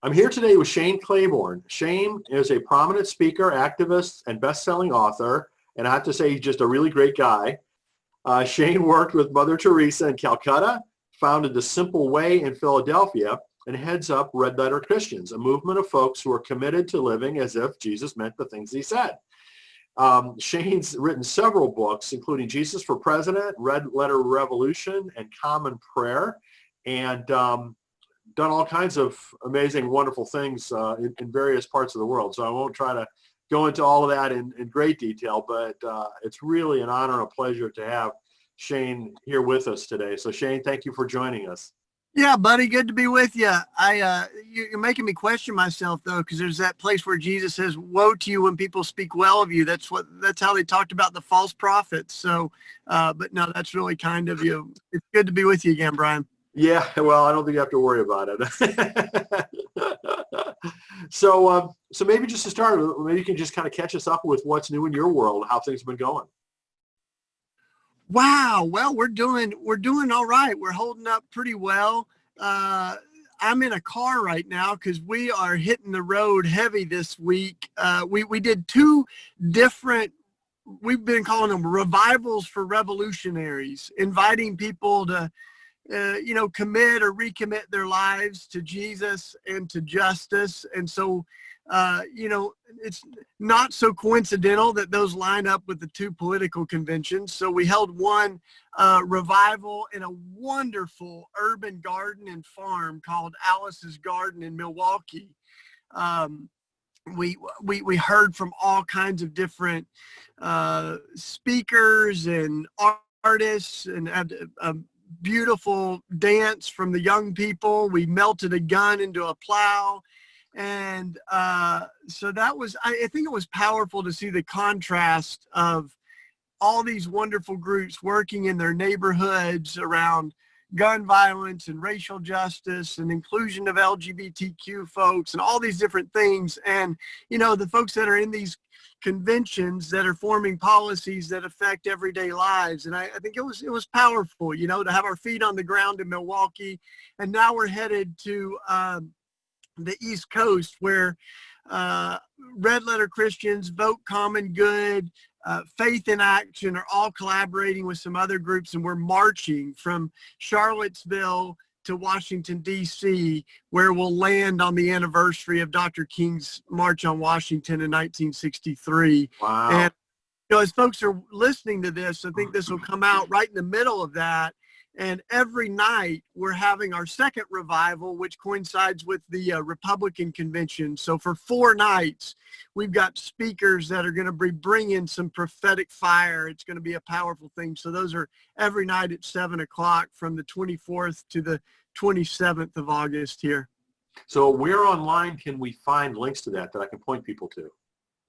I'm here today with Shane Claiborne. Shane is a prominent speaker, activist, and best-selling author, and I have to say he's just a really great guy. Shane worked with Mother Teresa in Calcutta, founded The Simple Way in Philadelphia, and heads up Red Letter Christians, a movement of folks who are committed to living as if Jesus meant the things he said. Shane's written several books, including Jesus for President, Red Letter Revolution, and Common Prayer, and done all kinds of amazing, wonderful things in various parts of the world. So I won't try to go into all of that in great detail, but it's really an honor and a pleasure to have Shane here with us today. So Shane, thank you for joining us. Yeah, buddy, good to be with you. You're making me question myself though, because there's that place where Jesus says, "Woe to you when people speak well of you." That's how they talked about the false prophets. So, but no, that's really kind of you. It's good to be with you again, Brian. Yeah, well, I don't think you have to worry about it. So maybe just to start, maybe you can just kind of catch us up with what's new in your world, how things have been going. Wow. Well, we're doing all right. We're holding up pretty well. I'm in a car right now because we are hitting the road heavy this week. We did two different, we've been calling them revivals for revolutionaries, inviting people to, commit or recommit their lives to Jesus and to justice. And so, it's not so coincidental that those line up with the two political conventions. So we held one revival in a wonderful urban garden and farm called Alice's Garden in Milwaukee. We heard from all kinds of different speakers and artists, and had a beautiful dance from the young people. We melted a gun into a plow. And so that was, I think it was powerful to see the contrast of all these wonderful groups working in their neighborhoods around gun violence and racial justice and inclusion of LGBTQ folks and all these different things. And, the folks that are in these conventions that are forming policies that affect everyday lives. And I think it was powerful, to have our feet on the ground in Milwaukee. And now we're headed to the East Coast, where Red Letter Christians, Vote Common Good, Faith in Action are all collaborating with some other groups, and we're marching from Charlottesville to Washington, D.C., where we'll land on the anniversary of Dr. King's March on Washington in 1963. Wow. And as folks are listening to this, I think this will come out right in the middle of that. And every night we're having our second revival, which coincides with the Republican convention. So for 4 nights, we've got speakers that are going to be bringing some prophetic fire. It's going to be a powerful thing. So those are every night at 7:00 from the 24th to the 27th of August here. So where online can we find links to that I can point people to?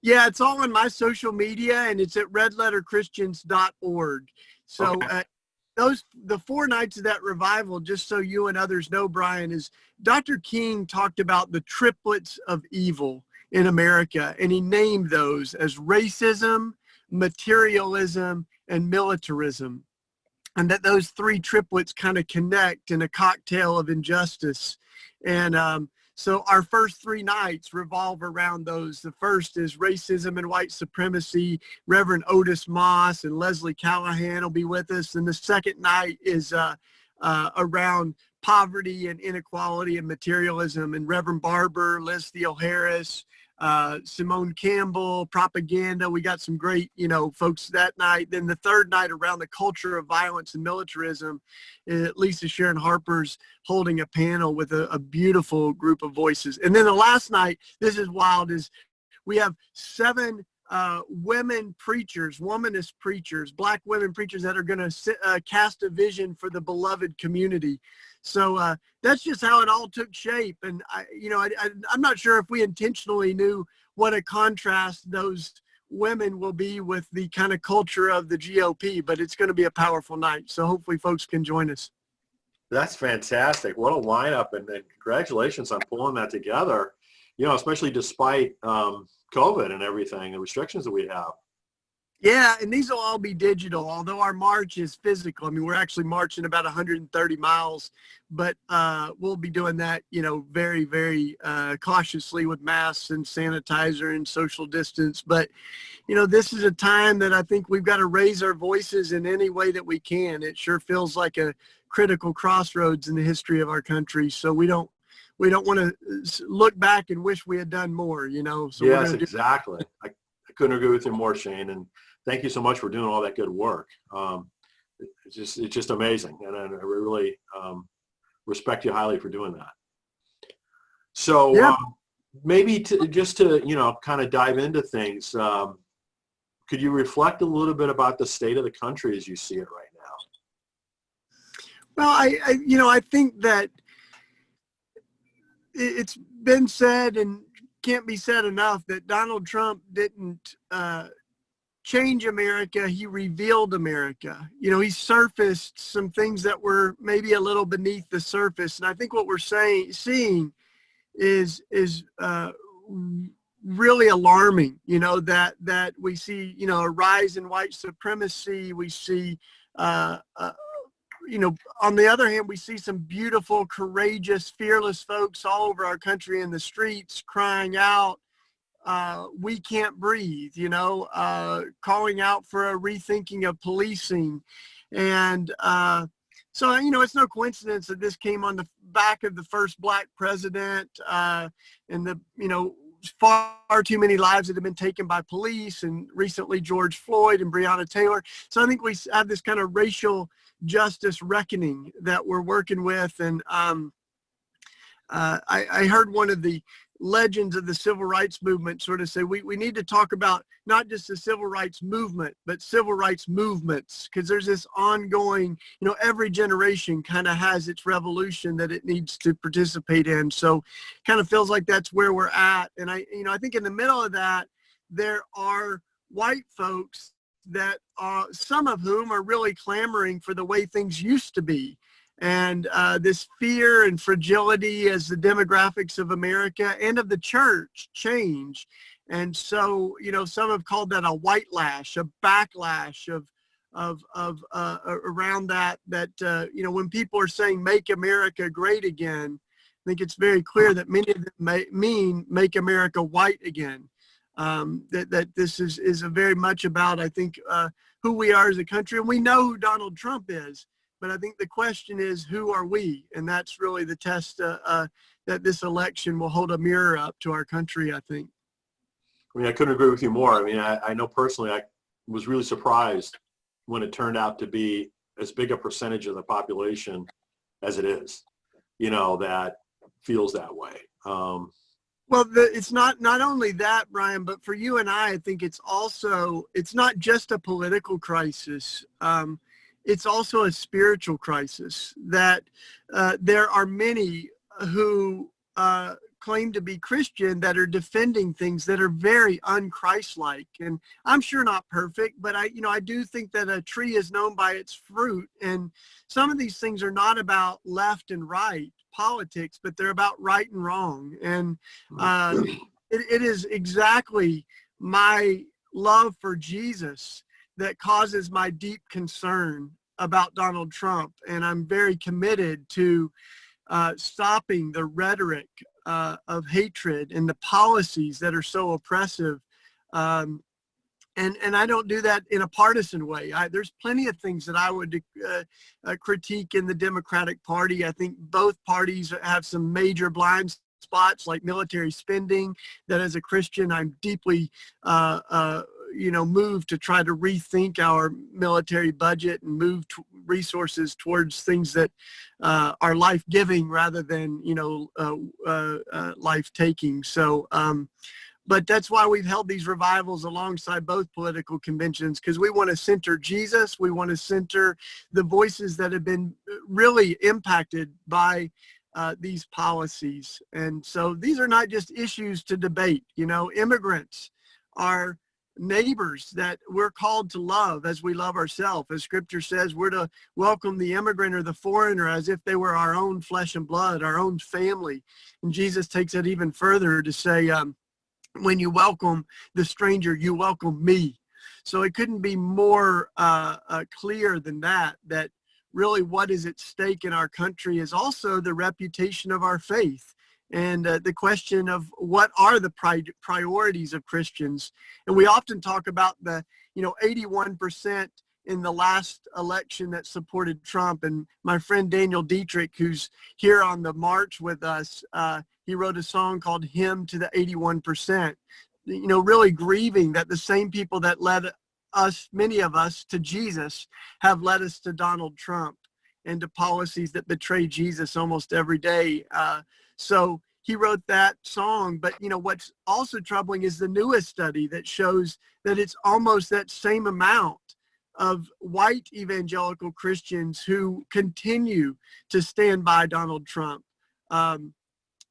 Yeah, it's all on my social media, and it's at redletterchristians.org. So okay. The 4 nights of that revival, just so you and others know, Brian, is Dr. King talked about the triplets of evil in America, and he named those as racism, materialism, and militarism, and that those 3 triplets kind of connect in a cocktail of injustice. And so our first 3 nights revolve around those. The first is racism and white supremacy. Reverend Otis Moss and Leslie Callahan will be with us. And the second night is around poverty and inequality and materialism. And Reverend Barber, Liz Theo Harris, Simone Campbell, propaganda. We got some great, folks that night. Then the third night around the culture of violence and militarism, Lisa Sharon Harper's holding a panel with a beautiful group of voices. And then the last night, this is wild, is we have 7 women preachers, womanist preachers, Black women preachers that are going to cast a vision for the beloved community. So that's just how it all took shape. And I'm not sure if we intentionally knew what a contrast those women will be with the kind of culture of the GOP, but it's going to be a powerful night. So hopefully folks can join us. That's fantastic. What a lineup, and congratulations on pulling that together, especially despite COVID and everything, the restrictions that we have. Yeah, and these will all be digital, although our march is physical. I mean, we're actually marching about 130 miles, but we'll be doing that, very, very cautiously with masks and sanitizer and social distance. But, this is a time that I think we've got to raise our voices in any way that we can. It sure feels like a critical crossroads in the history of our country. So we don't want to look back and wish we had done more, So we're Yes, going to exactly. I couldn't agree with you more, Shane. And thank you so much for doing all that good work. It's just amazing. And I really respect you highly for doing that. So Yeah. maybe just to kind of dive into things, could you reflect a little bit about the state of the country as you see it right now? Well, I think that it's been said and can't be said enough that Donald Trump didn't change America. He revealed America. He surfaced some things that were maybe a little beneath the surface. And I think what we're seeing is really alarming, that we see, a rise in white supremacy. We see, on the other hand, we see some beautiful, courageous, fearless folks all over our country in the streets crying out, we can't breathe, calling out for a rethinking of policing. And so, it's no coincidence that this came on the back of the first Black president, and far too many lives that have been taken by police, and recently George Floyd and Breonna Taylor. So I think we have this kind of racial justice reckoning that we're working with. And I heard one of the legends of the civil rights movement sort of say we need to talk about not just the civil rights movement, but civil rights movements, because there's this ongoing, every generation kind of has its revolution that it needs to participate in. So kind of feels like that's where we're at. And I think in the middle of that, there are white folks that some of whom are really clamoring for the way things used to be. And this fear and fragility as the demographics of America and of the church change. And so, some have called that a white lash, a backlash of around that, when people are saying make America great again, I think it's very clear that many of them mean make America white again. That this is a very much about, I think, who we are as a country. And we know who Donald Trump is. But I think the question is, who are we? And that's really the test that this election will hold a mirror up to our country, I think. I mean, I couldn't agree with you more. I mean, I know personally, I was really surprised when it turned out to be as big a percentage of the population as it is, that feels that way. Well, it's not only that, Brian, but for you and I think it's not just a political crisis. It's also a spiritual crisis, that there are many who claim to be Christian that are defending things that are very un-Christ-like. And I'm sure not perfect, but I do think that a tree is known by its fruit. And some of these things are not about left and right politics, but they're about right and wrong. And it is exactly my love for Jesus that causes my deep concern about Donald Trump. And I'm very committed to stopping the rhetoric of hatred and the policies that are so oppressive. And I don't do that in a partisan way. There's plenty of things that I would critique in the Democratic Party. I think both parties have some major blind spots, like military spending, that as a Christian, I'm deeply move to try to rethink our military budget and move resources towards things that are life-giving rather than, life-taking. So, but that's why we've held these revivals alongside both political conventions, because we want to center Jesus. We want to center the voices that have been really impacted by these policies. And so these are not just issues to debate. Immigrants are neighbors that we're called to love as we love ourselves. As scripture says, we're to welcome the immigrant or the foreigner as if they were our own flesh and blood, our own family. And Jesus takes it even further to say, when you welcome the stranger, you welcome me. So it couldn't be more clear than that really what is at stake in our country is also the reputation of our faith. And the question of what are the priorities of Christians. And we often talk about the 81% in the last election that supported Trump. And my friend Daniel Dietrich, who's here on the march with us, he wrote a song called Hymn to the 81%, really grieving that the same people that led us, many of us, to Jesus have led us to Donald Trump and to policies that betray Jesus almost every day. So he wrote that song, but what's also troubling is the newest study that shows that it's almost that same amount of white evangelical Christians who continue to stand by Donald Trump.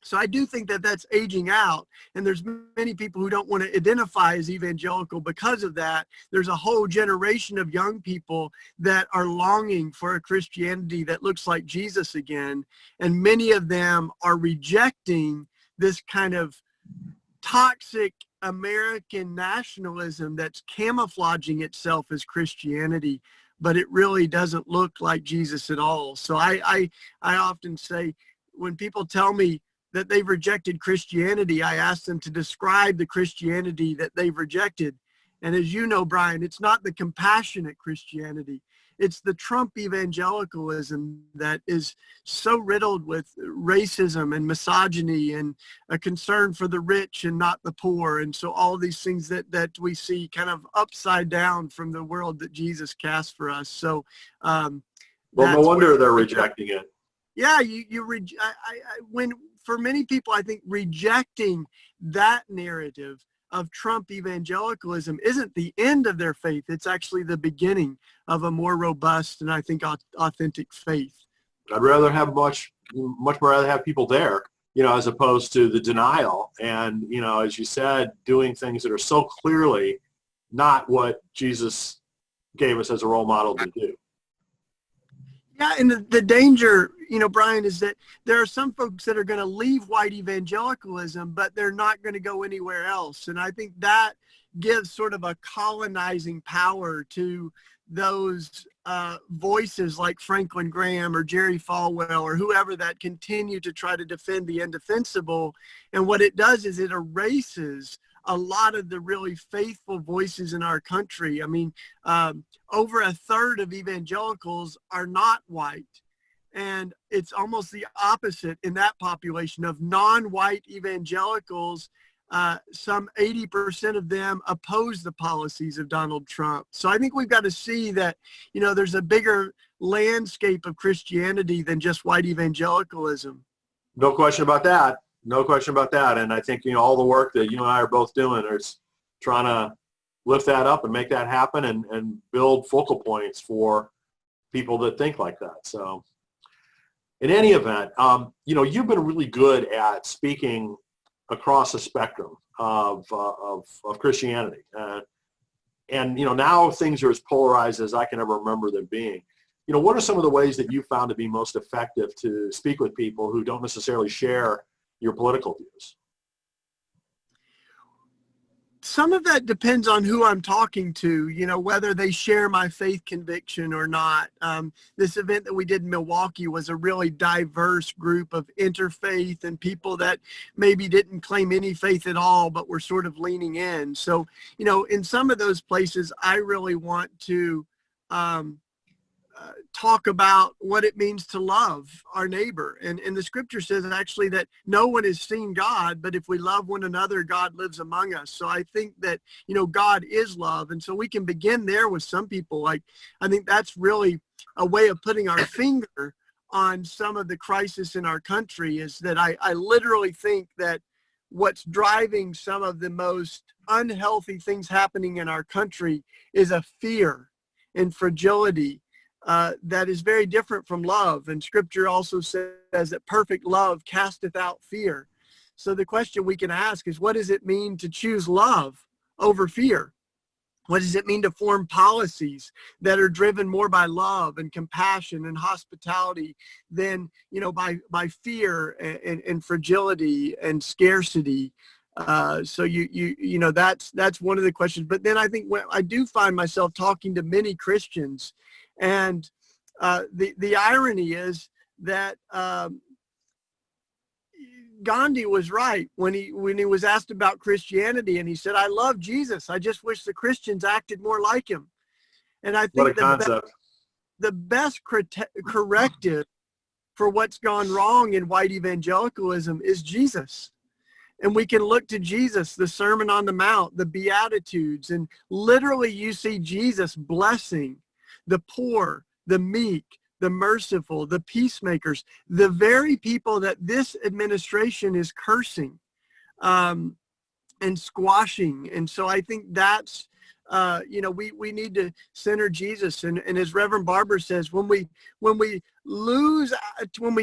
So I do think that that's aging out, and there's many people who don't want to identify as evangelical because of that. There's a whole generation of young people that are longing for a Christianity that looks like Jesus again, and many of them are rejecting this kind of toxic American nationalism that's camouflaging itself as Christianity, but it really doesn't look like Jesus at all. So I often say, when people tell me that they've rejected Christianity, I ask them to describe the Christianity that they've rejected. And as you know, Brian, it's not the compassionate Christianity. It's the Trump evangelicalism that is so riddled with racism and misogyny and a concern for the rich and not the poor. And so all these things that we see kind of upside down from the world that Jesus cast for us. So, well, no wonder they're rejecting it. Yeah, when for many people, I think rejecting that narrative of Trump evangelicalism isn't the end of their faith. It's actually the beginning of a more robust and I think authentic faith. I'd rather have much rather have people there, as opposed to the denial. And, as you said, doing things that are so clearly not what Jesus gave us as a role model to do. Yeah, and the danger, Brian, is that there are some folks that are going to leave white evangelicalism, but they're not going to go anywhere else. And I think that gives sort of a colonizing power to those voices like Franklin Graham or Jerry Falwell or whoever that continue to try to defend the indefensible. And what it does is it erases a lot of the really faithful voices in our country. I mean, over a third of evangelicals are not white. And it's almost the opposite in that population of non-white evangelicals. Some 80% of them oppose the policies of Donald Trump. So I think we've got to see that, there's a bigger landscape of Christianity than just white evangelicalism. No question about that. No question about that. And I think, all the work that you and I are both doing is trying to lift that up and make that happen and build focal points for people that think like that. So in any event, you've been really good at speaking across the spectrum of Christianity. And now things are as polarized as I can ever remember them being. What are some of the ways that you found to be most effective to speak with people who don't necessarily share your political views? Some of that depends on who I'm talking to, whether they share my faith conviction or not. This event that we did in Milwaukee was a really diverse group of interfaith and people that maybe didn't claim any faith at all, but were sort of leaning in. So, in some of those places, I really want to talk about what it means to love our neighbor. And the scripture says actually that no one has seen God, but if we love one another, God lives among us. So I think that, God is love. And so we can begin there with some people. Like, I think that's really a way of putting our finger on some of the crisis in our country, is that I literally think that what's driving some of the most unhealthy things happening in our country is a fear and fragility that is very different from love. And scripture also says that perfect love casteth out fear. So the question we can ask is, what does it mean to choose love over fear? What does it mean to form policies that are driven more by love and compassion and hospitality than, by fear and fragility and scarcity? So you know, that's one of the questions. But then I think when I do find myself talking to many Christians, and the irony is that Gandhi was right when he was asked about Christianity, and he said, "I love Jesus. I just wish the Christians acted more like him." And I What a think concept. the best corrective for what's gone wrong in white evangelicalism is Jesus. And we can look to Jesus, the Sermon on the Mount, the Beatitudes, and literally you see Jesus blessing the poor, the meek, the merciful, the peacemakers, the very people that this administration is cursing and squashing. And so I think that's, you know, we need to center Jesus. And as Reverend Barber says, when we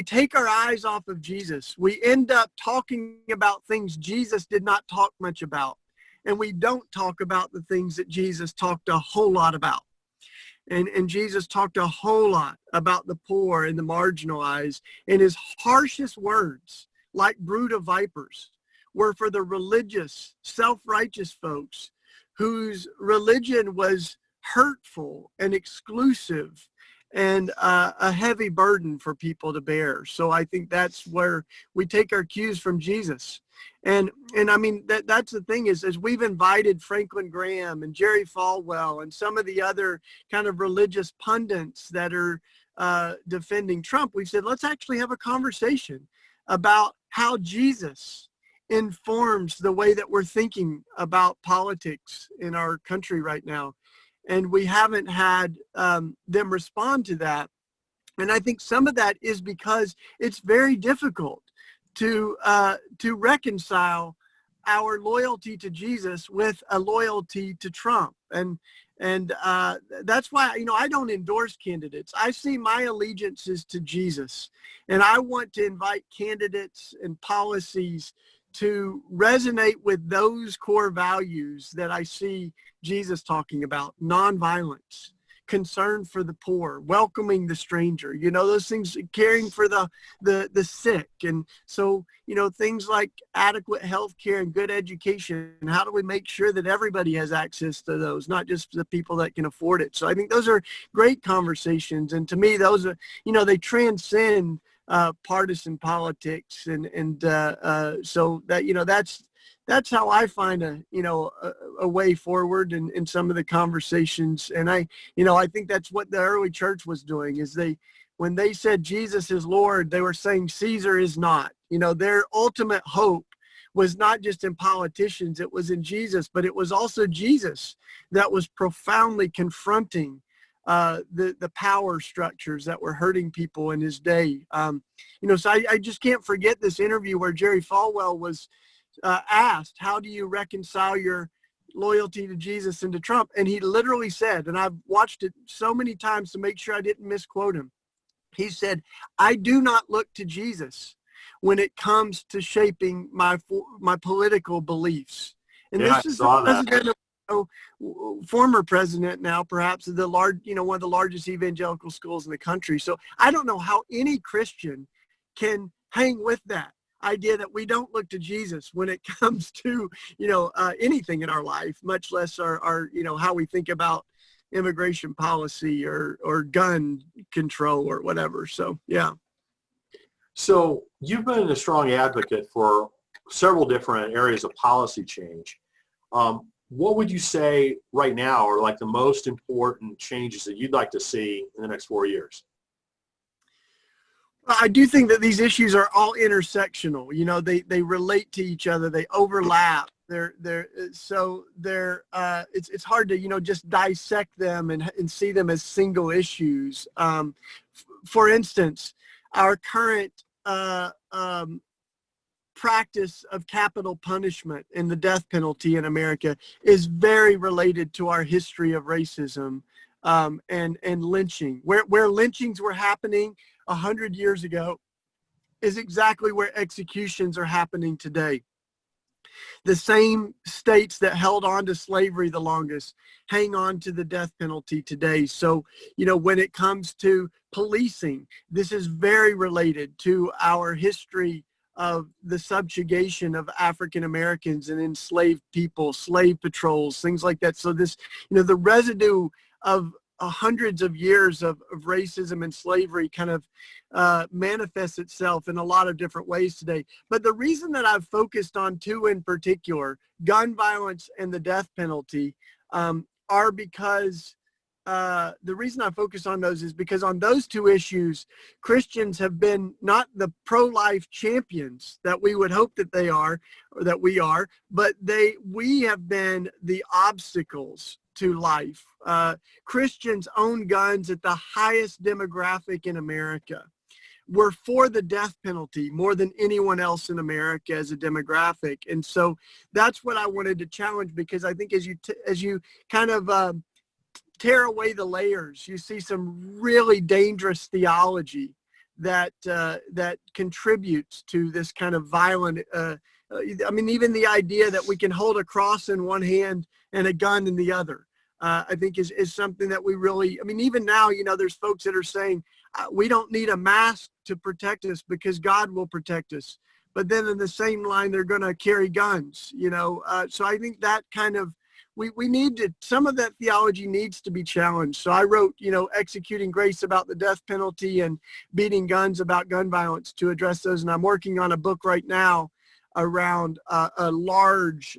take our eyes off of Jesus, we end up talking about things Jesus did not talk much about. And we don't talk about the things that Jesus talked a whole lot about. And Jesus talked a whole lot about the poor and the marginalized, and his harshest words, like brood of vipers, were for the religious, self-righteous folks whose religion was hurtful and exclusive and a heavy burden for people to bear. So I think that's where we take our cues from Jesus. And I mean, that's the thing is, as we've invited Franklin Graham and Jerry Falwell and some of the other kind of religious pundits that are defending Trump, we've said, let's actually have a conversation about how Jesus informs the way that we're thinking about politics in our country right now. And we haven't had them respond to that. And I think some of that is because it's very difficult to reconcile our loyalty to Jesus with a loyalty to Trump. And that's why, you know, I don't endorse candidates. I see my allegiances to Jesus. And I want to invite candidates and policies to resonate with those core values that I see Jesus talking about: nonviolence, concern for the poor, welcoming the stranger, you know, those things, caring for the sick. And so, you know, things like adequate health care and good education. How do we make sure that everybody has access to those, not just the people that can afford it? So I think those are great conversations. And to me, those are, you know, they transcend partisan politics. And so that, you know, that's how I find a way forward in some of the conversations. And I think that's what the early church was doing, is when they said Jesus is Lord, they were saying Caesar is not. You know, their ultimate hope was not just in politicians, it was in Jesus, but it was also Jesus that was profoundly confronting the power structures that were hurting people in his day. So I just can't forget this interview where Jerry Falwell was asked, how do you reconcile your loyalty to Jesus and to Trump? And he literally said, and I've watched it so many times to make sure I didn't misquote him. He said, I do not look to Jesus when it comes to shaping my political beliefs. And yeah, this is the president of, former president now, perhaps one of the largest evangelical schools in the country. So I don't know how any Christian can hang with that idea that we don't look to Jesus when it comes to, anything in our life, much less our how we think about immigration policy or gun control or whatever. So, yeah. So you've been a strong advocate for several different areas of policy change. What would you say right now are like the most important changes that you'd like to see in the next 4 years? I do think that these issues are all intersectional. They relate to each other. They overlap. It's hard to, just dissect them and see them as single issues. For instance, our current practice of capital punishment and the death penalty in America is very related to our history of racism and lynching. Where lynchings were happening 100 years ago is exactly where executions are happening today. The same states that held on to slavery the longest hang on to the death penalty today. So, when it comes to policing, this is very related to our history of the subjugation of African Americans and enslaved people, slave patrols, things like that. So this, the residue of hundreds of years of racism and slavery kind of manifests itself in a lot of different ways today. But the reason that I've focused on two in particular, gun violence and the death penalty, are because the reason I focus on those is because on those two issues, Christians have been not the pro-life champions that we would hope that they are, or that we are, but we have been the obstacles to life. Christians own guns at the highest demographic in America. We're for the death penalty more than anyone else in America as a demographic. And so that's what I wanted to challenge, because I think as you kind of tear away the layers, you see some really dangerous theology that contributes to this kind of violent, even the idea that we can hold a cross in one hand and a gun in the other, I think is something that we really, even now, there's folks that are saying, we don't need a mask to protect us because God will protect us. But then in the same line, they're going to carry guns, so I think that kind of, we need to, some of that theology needs to be challenged. So I wrote, Executing Grace about the death penalty and Beating Guns about gun violence to address those. And I'm working on a book right now around a large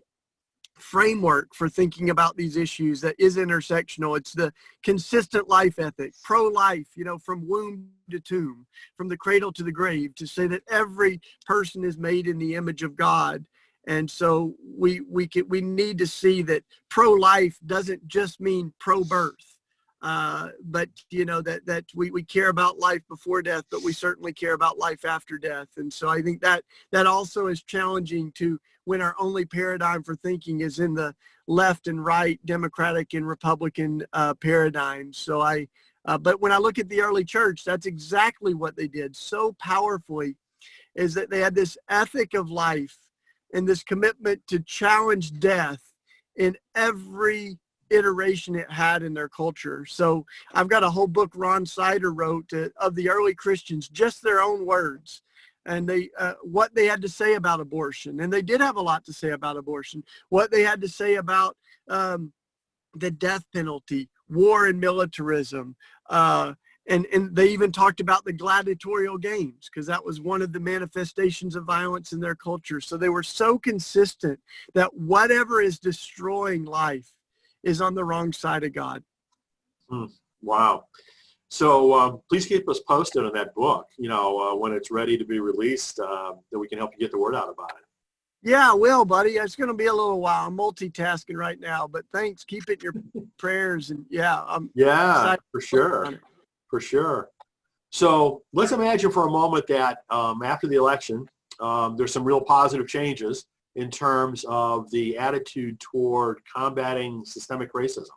framework for thinking about these issues that is intersectional. It's the consistent life ethic, pro-life, from womb to tomb, from the cradle to the grave, to say that every person is made in the image of God. And so we need to see that pro-life doesn't just mean pro-birth, but that we care about life before death, but we certainly care about life after death. And so I think that also is challenging to when our only paradigm for thinking is in the left and right, Democratic and Republican paradigms. So but when I look at the early church, that's exactly what they did so powerfully, is that they had this ethic of life and this commitment to challenge death in every iteration it had in their culture. So I've got a whole book Ron Sider wrote of the early Christians, just their own words, and what they had to say about abortion. And they did have a lot to say about abortion, what they had to say about the death penalty, war and militarism, and they even talked about the gladiatorial games, because that was one of the manifestations of violence in their culture. So they were so consistent that whatever is destroying life is on the wrong side of God. Wow. So please keep us posted on that book, when it's ready to be released, that we can help you get the word out about it. Yeah, I will, buddy. It's going to be a little while. I'm multitasking right now, but thanks. Keep it in your prayers. And I'm for sure. For sure. So let's imagine for a moment that after the election, there's some real positive changes in terms of the attitude toward combating systemic racism.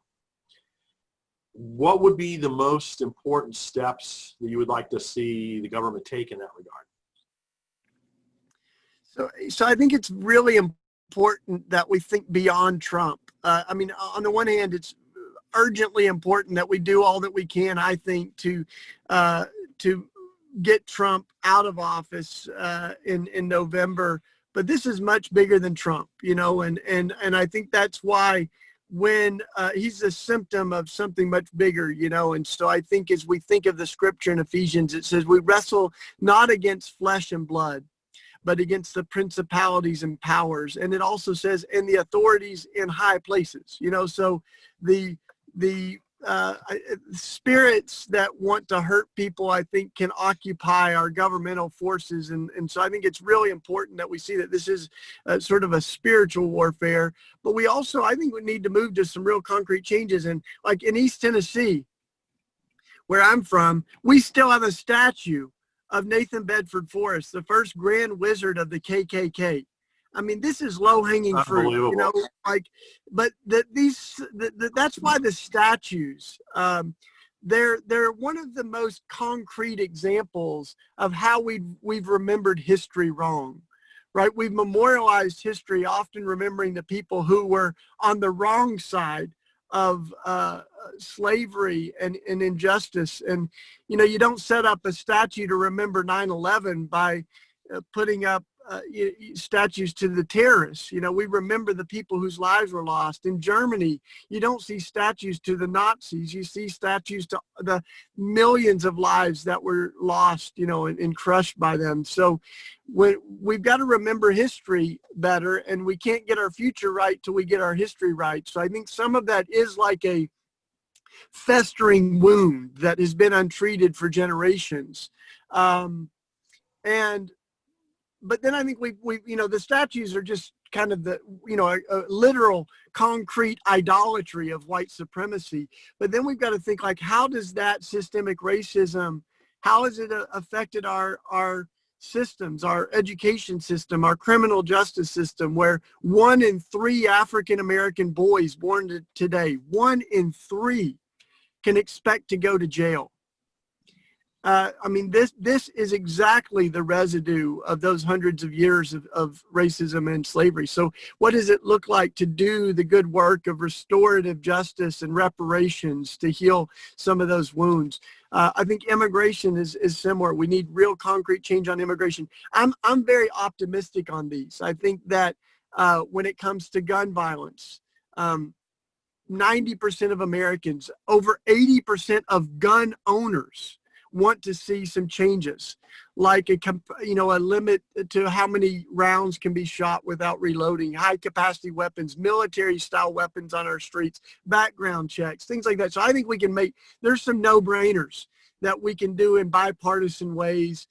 What would be the most important steps that you would like to see the government take in that regard? So I think it's really important that we think beyond Trump. On the one hand, it's urgently important that we do all that we can, I think, to get Trump out of office in November. But this is much bigger than Trump, and I think that's why when he's a symptom of something much bigger, and so I think as we think of the scripture in Ephesians, it says we wrestle not against flesh and blood, but against the principalities and powers. And it also says in the authorities in high places, so the spirits that want to hurt people, I think, can occupy our governmental forces. And so I think it's really important that we see that this is sort of a spiritual warfare. But we also, I think, we need to move to some real concrete changes. And like in East Tennessee, where I'm from, we still have a statue of Nathan Bedford Forrest, the first grand wizard of the KKK. This is low-hanging fruit, but that's why the statues, they're one of the most concrete examples of how we've remembered history wrong, right? We've memorialized history, often remembering the people who were on the wrong side of slavery and injustice. And, you don't set up a statue to remember 9/11 by putting up statues to the terrorists. We remember the people whose lives were lost. In Germany, you don't see statues to the Nazis. You see statues to the millions of lives that were lost, and crushed by them. So we've got to remember history better, and we can't get our future right till we get our history right. So I think some of that is like a festering wound that has been untreated for generations. But then I think we the statues are just kind of the, a literal concrete idolatry of white supremacy. But then we've got to think, like, how does that systemic racism, how has it affected our systems, our education system, our criminal justice system, where 1 in 3 African-American boys born today, 1 in 3 can expect to go to jail. This is exactly the residue of those hundreds of years of racism and slavery. So what does it look like to do the good work of restorative justice and reparations to heal some of those wounds? I think immigration is similar. We need real concrete change on immigration. I'm very optimistic on these. I think that when it comes to gun violence, 90% of Americans, over 80% of gun owners want to see some changes, like a limit to how many rounds can be shot without reloading, high capacity weapons, military style weapons on our streets, background checks, things like that. So I think there's some no-brainers that we can do in bipartisan ways.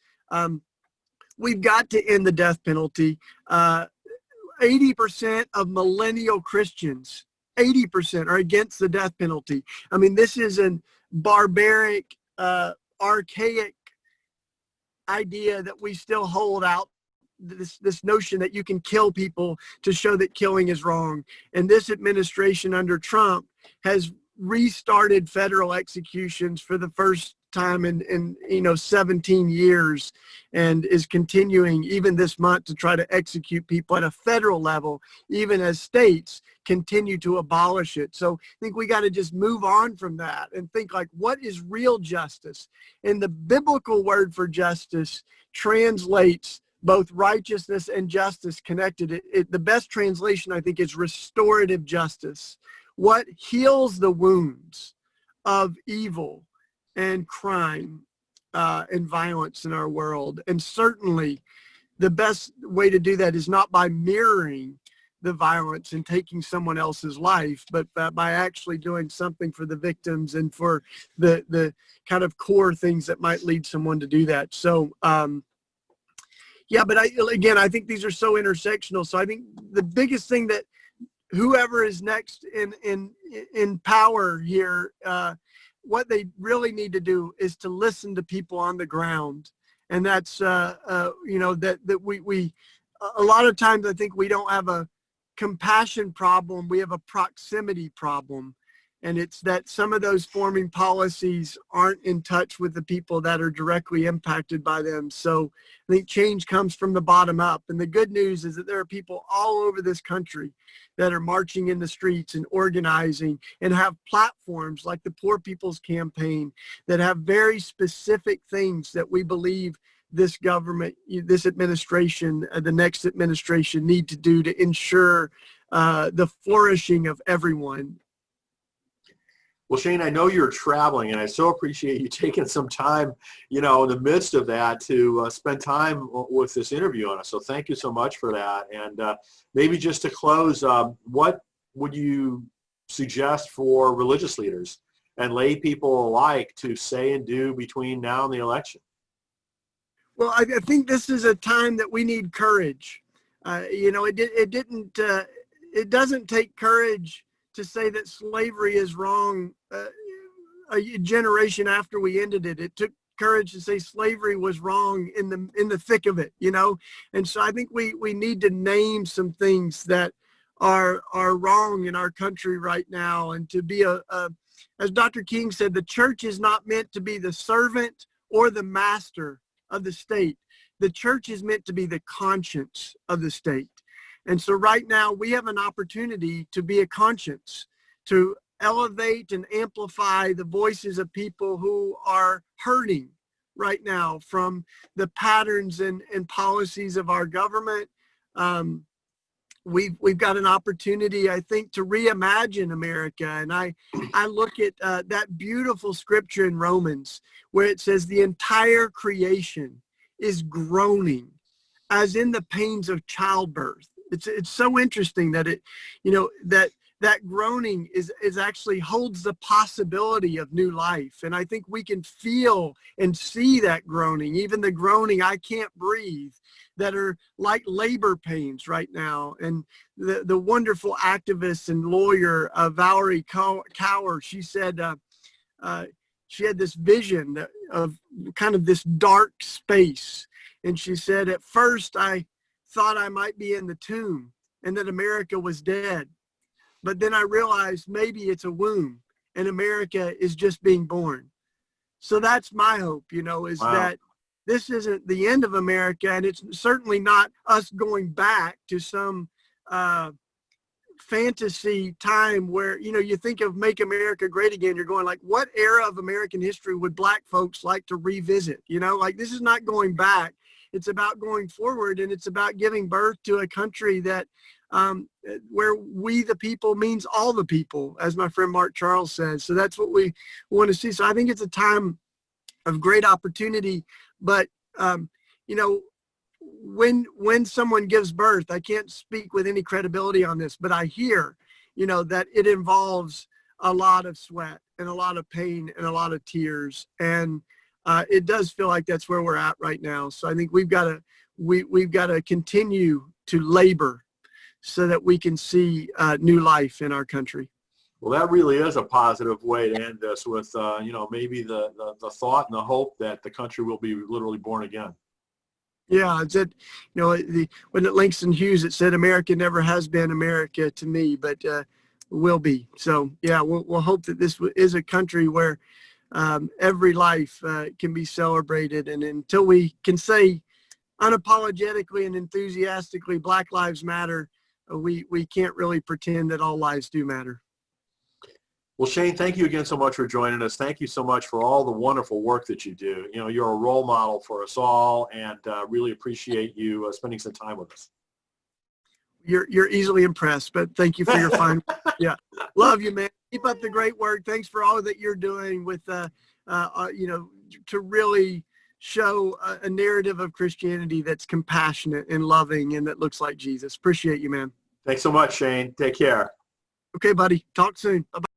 We've got to end the death penalty. 80% of millennial Christians, 80% are against the death penalty. This is an barbaric, archaic idea that we still hold out, this notion that you can kill people to show that killing is wrong. And this administration under Trump has restarted federal executions for the first time in 17 years, and is continuing even this month to try to execute people at a federal level, even as states continue to abolish it. So I think we got to just move on from that and think, like, what is real justice? And the biblical word for justice translates both righteousness and justice connected. The best translation, I think, is restorative justice. What heals the wounds of evil and crime and violence in our world. And certainly the best way to do that is not by mirroring the violence and taking someone else's life, but by actually doing something for the victims and for the kind of core things that might lead someone to do that. So, but I think these are so intersectional. So I think the biggest thing that whoever is next in power here, what they really need to do is to listen to people on the ground. And that's, that we a lot of times I think we don't have a compassion problem, we have a proximity problem. And it's that some of those forming policies aren't in touch with the people that are directly impacted by them. So I think change comes from the bottom up. And the good news is that there are people all over this country that are marching in the streets and organizing and have platforms like the Poor People's Campaign that have very specific things that we believe this government, this administration, the next administration need to do to ensure the flourishing of everyone. Well, Shane, I know you're traveling, and I so appreciate you taking some time, in the midst of that to spend time with this interview on us. So thank you so much for that. And maybe just to close, what would you suggest for religious leaders and lay people alike to say and do between now and the election? Well, I think this is a time that we need courage. It doesn't take courage to say that slavery is wrong a generation after we ended it. It took courage to say slavery was wrong in the thick of it, And so I think we need to name some things that are wrong in our country right now, and to be as Dr. King said, the church is not meant to be the servant or the master of the state. The church is meant to be the conscience of the state. And so right now we have an opportunity to be a conscience, to elevate and amplify the voices of people who are hurting right now from the patterns and policies of our government. We've got an opportunity, I think, to reimagine America. And I look at that beautiful scripture in Romans where it says the entire creation is groaning as in the pains of childbirth. It's so interesting that that groaning is actually holds the possibility of new life. And I think we can feel and see that groaning, even the groaning, I can't breathe, that are like labor pains right now. And the wonderful activist and lawyer, Valerie Cower, she said she had this vision of kind of this dark space. And she said, at first I thought I might be in the tomb and that America was dead. But then I realized maybe it's a womb and America is just being born. So that's my hope, is Wow. that this isn't the end of America, and it's certainly not us going back to some fantasy time where, you think of Make America Great Again, you're going like, what era of American history would Black folks like to revisit? This is not going back. It's about going forward, and it's about giving birth to a country that where we the people means all the people, as my friend Mark Charles says. So that's what we want to see. So I think it's a time of great opportunity. But when someone gives birth, I can't speak with any credibility on this, but I hear that it involves a lot of sweat and a lot of pain and a lot of tears, and it does feel like that's where we're at right now. So I think we've got to continue to labor so that we can see new life in our country. Well, that really is a positive way to end this with, maybe the thought and the hope that the country will be literally born again. Yeah, it said, when at Langston Hughes, it said, America never has been America to me, but will be. So, yeah, we'll hope that this is a country where every life can be celebrated. And until we can say unapologetically and enthusiastically, Black Lives Matter, we can't really pretend that all lives do matter. Well, Shane, thank you again so much for joining us. Thank you so much for all the wonderful work that you do. You're a role model for us all, and really appreciate you spending some time with us. You're easily impressed, but thank you for your fine. Yeah, love you, man. Keep up the great work. Thanks for all that you're doing with, to really show a narrative of Christianity that's compassionate and loving and that looks like Jesus. Appreciate you, man. Thanks so much, Shane. Take care. Okay, buddy. Talk soon. Bye-bye.